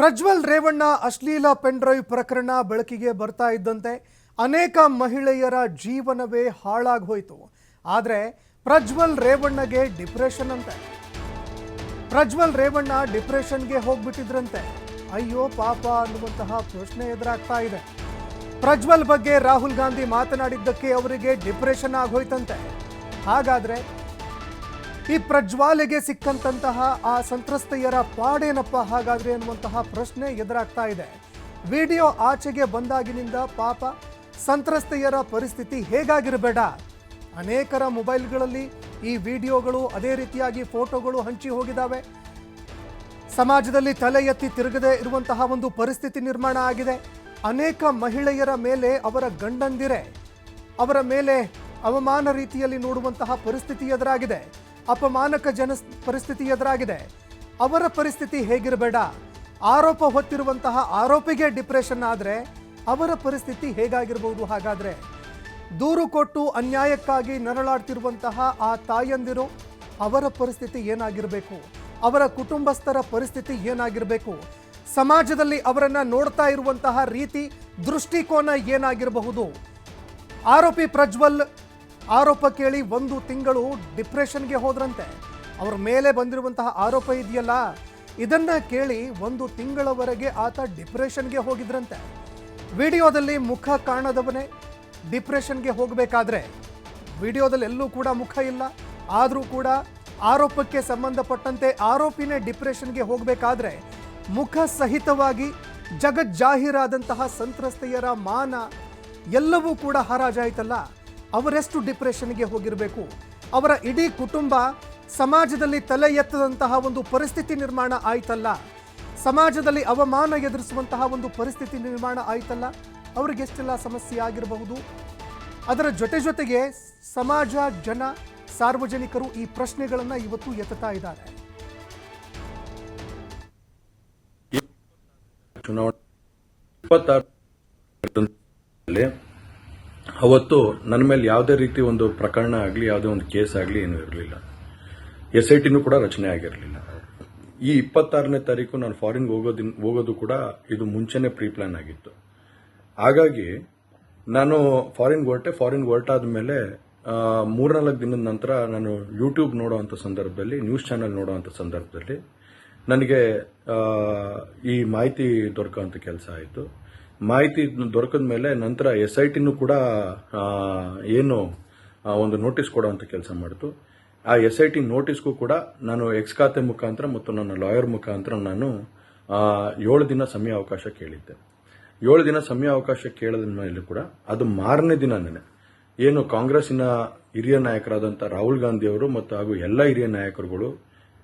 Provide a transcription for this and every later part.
ಪ್ರಜ್ವಲ್ ರೇವಣ್ಣ ಅಶ್ಲೀಲ ಪೆನ್ಡ್ರೈವ್ ಪ್ರಕರಣ ಬೆಳಕಿಗೆ ಬರ್ತಾ ಇದ್ದಂತೆ ಅನೇಕ ಮಹಿಳೆಯರ ಜೀವನವೇ ಹಾಳಾಗಿ ಹೋಯಿತು. ಆದರೆ ಪ್ರಜ್ವಲ್ ರೇವಣ್ಣಗೆ ಡಿಪ್ರೆಷನ್ ಅಂತೆ. ಪ್ರಜ್ವಲ್ ರೇವಣ್ಣ ಡಿಪ್ರೆಷನ್ಗೆ ಹೋಗ್ಬಿಟ್ಟಿದ್ರಂತೆ. ಅಯ್ಯೋ ಪಾಪ ಅನ್ನುವಂತಹ ಪ್ರಶ್ನೆ ಎದುರಾಗ್ತಾ ಇದೆ. ಪ್ರಜ್ವಲ್ ಬಗ್ಗೆ ರಾಹುಲ್ ಗಾಂಧಿ ಮಾತನಾಡಿದ್ದಕ್ಕೆ ಅವರಿಗೆ ಡಿಪ್ರೆಷನ್ ಆಗೋಯ್ತಂತೆ. ಹಾಗಾದ್ರೆ ಈ ಪ್ರಜ್ವಾಲೆಗೆ ಸಿಕ್ಕಂತಹ ಆ ಸಂತ್ರಸ್ತೆಯರ ಪಾಡೇನಪ್ಪ ಹಾಗಾದ್ರೆ ಅನ್ನುವಂತಹ ಪ್ರಶ್ನೆ ಎದುರಾಗ್ತಾ ಇದೆ. ವಿಡಿಯೋ ಆಚೆಗೆ ಬಂದಾಗಿನಿಂದ ಪಾಪ ಸಂತ್ರಸ್ತೆಯರ ಪರಿಸ್ಥಿತಿ ಹೇಗಾಗಿರಬೇಡ. ಅನೇಕರ ಮೊಬೈಲ್ಗಳಲ್ಲಿ ಈ ವಿಡಿಯೋಗಳು ಅದೇ ರೀತಿಯಾಗಿ ಫೋಟೋಗಳು ಹಂಚಿ ಹೋಗಿದ್ದಾವೆ. ಸಮಾಜದಲ್ಲಿ ತಲೆ ಎತ್ತಿ ತಿರುಗದೆ ಇರುವಂತಹ ಒಂದು ಪರಿಸ್ಥಿತಿ ನಿರ್ಮಾಣ ಆಗಿದೆ. ಅನೇಕ ಮಹಿಳೆಯರ ಮೇಲೆ ಅವರ ಗಂಡಂದಿರೆ ಅವರ ಮೇಲೆ ಅವಮಾನ ರೀತಿಯಲ್ಲಿ ನೋಡುವಂತಹ ಪರಿಸ್ಥಿತಿ ಎದುರಾಗಿದೆ. ಅಪಮಾನಕ ಪರಿಸ್ಥಿತಿ ಎದುರಾಗಿದೆ. ಅವರ ಪರಿಸ್ಥಿತಿ ಹೇಗಿರಬೇಡ. ಆರೋಪ ಹೊತ್ತಿರುವಂತಹ ಆರೋಪಿಗೆ ಡಿಪ್ರೆಷನ್ ಆದರೆ ಅವರ ಪರಿಸ್ಥಿತಿ ಹೇಗಾಗಿರಬಹುದು. ಹಾಗಾದ್ರೆ ದೂರು ಕೊಟ್ಟು ಅನ್ಯಾಯಕ್ಕಾಗಿ ನರಳಾಡ್ತಿರುವಂತಹ ಆ ತಾಯಂದಿರು ಅವರ ಪರಿಸ್ಥಿತಿ ಏನಾಗಿರಬೇಕು, ಅವರ ಕುಟುಂಬಸ್ಥರ ಪರಿಸ್ಥಿತಿ ಏನಾಗಿರಬೇಕು, ಸಮಾಜದಲ್ಲಿ ಅವರನ್ನ ನೋಡ್ತಾ ಇರುವಂತಹ ರೀತಿ ದೃಷ್ಟಿಕೋನ ಏನಾಗಿರಬಹುದು. ಆರೋಪಿ ಪ್ರಜ್ವಲ್ ಆರೋಪ ಕೇಳಿ 1 ತಿಂಗಳು ಡಿಪ್ರೆಷನ್ಗೆ ಹೋದ್ರಂತೆ. ಅವರ ಮೇಲೆ ಬಂದಿರುವಂತಹ ಆರೋಪ ಇದೆಯಲ್ಲ, ಇದನ್ನ ಕೇಳಿ 1 ತಿಂಗಳವರೆಗೆ ಆತ ಡಿಪ್ರೆಷನ್ಗೆ ಹೋಗಿದ್ರಂತೆ. ವಿಡಿಯೋದಲ್ಲಿ ಮುಖ ಕಾಣದವನೇ ಡಿಪ್ರೆಷನ್ಗೆ ಹೋಗಬೇಕಾದ್ರೆ, ವಿಡಿಯೋದಲ್ಲಿ ಎಲ್ಲೂ ಕೂಡ ಮುಖ ಇಲ್ಲ, ಆದರೂ ಕೂಡ ಆರೋಪಕ್ಕೆ ಸಂಬಂಧಪಟ್ಟಂತೆ ಆರೋಪಿನೇ ಡಿಪ್ರೆಷನ್ಗೆ ಹೋಗಬೇಕಾದ್ರೆ ಮುಖ ಸಹಿತವಾಗಿ ಜಗಜ್ಜಾಹೀರಾದಂತಹ ಸಂತ್ರಸ್ತೆಯರ ಮಾನ ಎಲ್ಲವೂ ಕೂಡ ಹರಾಜಾಯ್ತಲ್ಲ. ಅವರೆಷ್ಟು ಡಿಪ್ರೆಷನ್ಗೆ ಹೋಗಿರಬೇಕು. ಅವರ ಇಡೀ ಕುಟುಂಬ ಸಮಾಜದಲ್ಲಿ ತಲೆ ಎತ್ತದಂತಹ ಒಂದು ಪರಿಸ್ಥಿತಿ ನಿರ್ಮಾಣ ಆಯ್ತಲ್ಲ. ಸಮಾಜದಲ್ಲಿ ಅವಮಾನ ಎದುರಿಸುವಂತಹ ಒಂದು ಪರಿಸ್ಥಿತಿ ನಿರ್ಮಾಣ ಆಯ್ತಲ್ಲ. ಅವರಿಗೆಷ್ಟೆಲ್ಲ ಸಮಸ್ಯೆ ಆಗಿರಬಹುದು. ಅದರ ಜೊತೆಗೆ ಸಮಾಜ, ಜನ, ಸಾರ್ವಜನಿಕರು ಈ ಪ್ರಶ್ನೆಗಳನ್ನು ಇವತ್ತು ಎತ್ತುತ್ತಾ ಇದ್ದಾರೆ. ಅವತ್ತು ನನ್ನ ಮೇಲೆ ಯಾವುದೇ ರೀತಿ ಒಂದು ಪ್ರಕರಣ ಆಗಲಿ, ಯಾವುದೇ ಒಂದು ಕೇಸ್ ಆಗಲಿ ಏನೂ ಇರಲಿಲ್ಲ. SITನೂ ಕೂಡ ರಚನೆ ಆಗಿರಲಿಲ್ಲ. ಈ 26ನೇ ತಾರೀಕು ನಾನು ಫಾರಿನ್ ಹೋಗೋದು ಕೂಡ ಇದು ಮುಂಚೆನೆ ಪ್ರೀ ಪ್ಲಾನ್ ಆಗಿತ್ತು. ಹಾಗಾಗಿ ನಾನು ಫಾರಿನ್ ಹೊರಟಾದ ಮೇಲೆ 3-4 ದಿನದ ನಂತರ ನಾನು ಯೂಟ್ಯೂಬ್ ನೋಡುವಂಥ ಸಂದರ್ಭದಲ್ಲಿ, ನ್ಯೂಸ್ ಚಾನೆಲ್ ನೋಡುವಂಥ ಸಂದರ್ಭದಲ್ಲಿ ನನಗೆ ಈ ಮಾಹಿತಿ ದೊರಕುವಂಥ ಕೆಲಸ ಆಯಿತು. ಮಾಹಿತಿ ದೊರಕಿದ ಮೇಲೆ ನಂತರ SITನೂ ಕೂಡ ಏನು ಒಂದು ನೋಟಿಸ್ ಕೊಡುವಂಥ ಕೆಲಸ ಮಾಡಿತು. ಆ SIT ನೋಟಿಸ್ಗೂ ಕೂಡ ನಾನು ಎಕ್ಸ್ ಖಾತೆ ಮುಖಾಂತರ ಮತ್ತು ನನ್ನ ಲಾಯರ್ ಮುಖಾಂತರ ನಾನು 7 ದಿನ ಸಮಯ ಅವಕಾಶ ಕೇಳಿದ್ದೆ. 7 ದಿನ ಸಮಯ ಅವಕಾಶ ಕೇಳಿದ ಮೇಲೆ ಕೂಡ ಅದು ಮಾರನೇ ದಿನನೇ ಏನು ಕಾಂಗ್ರೆಸ್ಸಿನ ಹಿರಿಯ ನಾಯಕರಾದಂಥ ರಾಹುಲ್ ಗಾಂಧಿ ಅವರು ಮತ್ತು ಹಾಗೂ ಎಲ್ಲ ಹಿರಿಯ ನಾಯಕರುಗಳು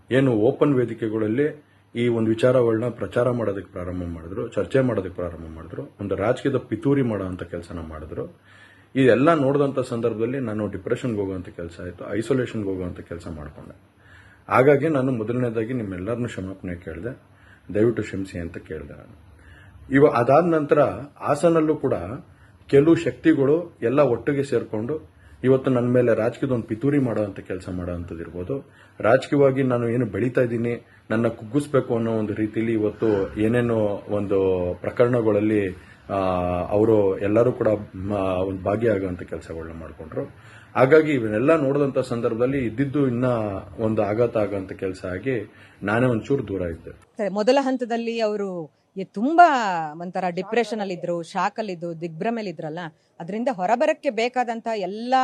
ಏನು ಓಪನ್ ವೇದಿಕೆಗಳಲ್ಲಿ ಈ ಒಂದು ವಿಚಾರಗಳನ್ನ ಪ್ರಚಾರ ಮಾಡೋದಕ್ಕೆ ಪ್ರಾರಂಭ ಮಾಡಿದ್ರು, ಚರ್ಚೆ ಮಾಡೋದಕ್ಕೆ ಪ್ರಾರಂಭ ಮಾಡಿದ್ರು, ಒಂದು ರಾಜಕೀಯದ ಪಿತೂರಿ ಮಾಡೋಂಥ ಕೆಲಸನ ಮಾಡಿದ್ರು. ಇದೆಲ್ಲ ನೋಡಿದಂಥ ಸಂದರ್ಭದಲ್ಲಿ ನಾನು ಡಿಪ್ರೆಷನ್ಗೆ ಹೋಗುವಂಥ ಕೆಲಸ ಆಯಿತು, ಐಸೋಲೇಷನ್ಗೆ ಹೋಗುವಂಥ ಕೆಲಸ ಮಾಡಿಕೊಂಡೆ. ಹಾಗಾಗಿ ನಾನು ಮೊದಲನೇದಾಗಿ ನಿಮ್ಮೆಲ್ಲರನ್ನೂ ಕ್ಷಮಾಪಣೆ ಕೇಳಿದೆ, ದಯವಿಟ್ಟು ಕ್ಷಮಿಸಿ ಅಂತ ಕೇಳಿದೆ ನಾನು. ಅದಾದ ನಂತರ ಹಾಸನಲ್ಲೂ ಕೂಡ ಕೆಲವು ಶಕ್ತಿಗಳು ಎಲ್ಲ ಒಟ್ಟಿಗೆ ಸೇರಿಕೊಂಡು ಇವತ್ತು ನನ್ನ ಮೇಲೆ ರಾಜಕೀಯದ ಒಂದು ಪಿತೂರಿ ಮಾಡುವಂಥ ಕೆಲಸ ಮಾಡೋವಂಥದ್ದು ಇರ್ಬೋದು. ರಾಜಕೀಯವಾಗಿ ನಾನು ಏನು ಬೆಳೀತಾ ಇದ್ದೀನಿ, ನನ್ನ ಕುಗ್ಗಿಸ್ಬೇಕು ಅನ್ನೋ ಒಂದು ರೀತಿಯಲ್ಲಿ ಇವತ್ತು ಏನೇನೋ ಒಂದು ಪ್ರಕರಣಗಳಲ್ಲಿ ಅವರು ಎಲ್ಲರೂ ಕೂಡ ಒಂದು ಭಾಗಿಯಾಗುವಂಥ ಕೆಲಸಗಳನ್ನ ಮಾಡಿಕೊಂಡ್ರು. ಹಾಗಾಗಿ ಇವನ್ನೆಲ್ಲ ನೋಡಿದಂಥ ಸಂದರ್ಭದಲ್ಲಿ ಇದ್ದಿದ್ದು ಇನ್ನ ಒಂದು ಆಘಾತ ಆಗುವಂಥ ಕೆಲಸ ಆಗಿ ನಾನೇ ಒಂಚೂರು ದೂರ ಇದ್ದೆ. ಮೊದಲ ಹಂತದಲ್ಲಿ ಅವರು ತುಂಬಾ ಒಂಥರ ಡಿಪ್ರೆಷನ್ ಅಲ್ಲಿ ಇದ್ರು, ಶಾಕ್ ಅಲ್ಲಿ ಇದ್ರು, ದಿಗ್ಭ್ರಮೆಲಿದ್ರಲ್ಲ. ಅದರಿಂದ ಹೊರಬರಕ್ಕೆ ಬೇಕಾದಂತ ಎಲ್ಲಾ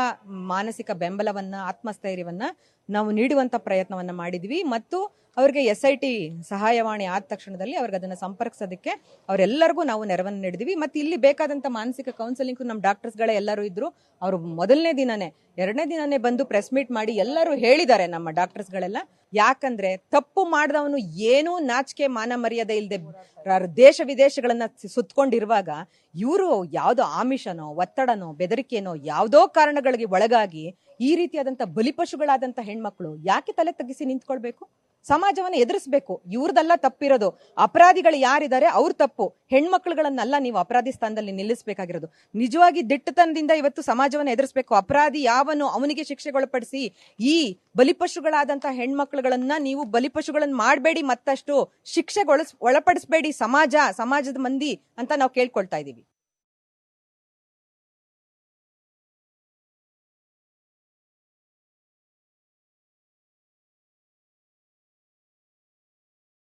ಮಾನಸಿಕ ಬೆಂಬಲವನ್ನ, ಆತ್ಮಸ್ಥೈರ್ಯವನ್ನ ನಾವು ನೀಡುವಂತ ಪ್ರಯತ್ನವನ್ನ ಮಾಡಿದ್ವಿ. ಮತ್ತು ಅವರಿಗೆ SIT ಸಹಾಯವಾಣಿ ಆದ ತಕ್ಷಣದಲ್ಲಿ ಅವ್ರಿಗೆ ಅದನ್ನ ಸಂಪರ್ಕಿಸೋದಕ್ಕೆ ಅವರೆಲ್ಲರಿಗೂ ನಾವು ನೆರವನ್ನು ನೀಡಿದ್ವಿ. ಮತ್ತೆ ಇಲ್ಲಿ ಬೇಕಾದಂತ ಮಾನಸಿಕ ಕೌನ್ಸಿಲಿಂಗ್ ನಮ್ಮ ಡಾಕ್ಟರ್ಸ್ಗಳೇ ಎಲ್ಲರೂ ಇದ್ರು. ಅವರು ಮೊದಲನೇ ದಿನನೇ 2ನೇ ದಿನನೇ ಬಂದು ಪ್ರೆಸ್ ಮೀಟ್ ಮಾಡಿ ಎಲ್ಲರೂ ಹೇಳಿದ್ದಾರೆ ನಮ್ಮ ಡಾಕ್ಟರ್ಸ್ಗಳೆಲ್ಲ. ಯಾಕಂದ್ರೆ ತಪ್ಪು ಮಾಡಿದವನು ಏನೂ ನಾಚಿಕೆ ಮಾನ ಮರ್ಯಾದೆ ಇಲ್ಲದೆ ದೇಶ ವಿದೇಶಗಳನ್ನ ಸುತ್ತಕೊಂಡಿರುವಾಗ ಇವರು ಯಾವುದೋ ಆಮಿಷನೋ, ಒತ್ತಡನೋ, ಬೆದರಿಕೆನೋ, ಯಾವುದೋ ಕಾರಣಗಳಿಗೆ ಒಳಗಾಗಿ ಈ ರೀತಿಯಾದಂತ ಬಲಿಪಶುಗಳಾದಂತ ಹೆಣ್ಮಕ್ಳು ಯಾಕೆ ತಲೆ ತಗ್ಗಿಸಿ ನಿಂತ್ಕೊಳ್ಬೇಕು? ಸಮಾಜವನ್ನ ಎದುರಿಸಬೇಕು. ಇವ್ರದೆಲ್ಲ ತಪ್ಪಿರೋದು. ಅಪರಾಧಿಗಳು ಯಾರಿದ್ದಾರೆ ಅವ್ರ ತಪ್ಪು. ಹೆಣ್ಮಕ್ಳುಗಳನ್ನೆಲ್ಲ ನೀವು ಅಪರಾಧಿ ಸ್ಥಾನದಲ್ಲಿ ನಿಲ್ಲಿಸಬೇಕಾಗಿರೋದು. ನಿಜವಾಗಿ ದಿಟ್ಟತನದಿಂದ ಇವತ್ತು ಸಮಾಜವನ್ನ ಎದುರಿಸಬೇಕು. ಅಪರಾಧಿ ಯಾವನು ಅವನಿಗೆ ಶಿಕ್ಷೆಗೊಳಪಡಿಸಿ ಈ ಬಲಿಪಶುಗಳಾದಂತಹ ಹೆಣ್ಮಕ್ಳುಗಳನ್ನ ನೀವು ಬಲಿಪಶುಗಳನ್ನ ಮಾಡಬೇಡಿ, ಮತ್ತಷ್ಟು ಶಿಕ್ಷೆಗೊಳಪಡಿಸಬೇಡಿ ಸಮಾಜದ ಮಂದಿ ಅಂತ ನಾವು ಕೇಳ್ಕೊಳ್ತಾ ಇದೀವಿ.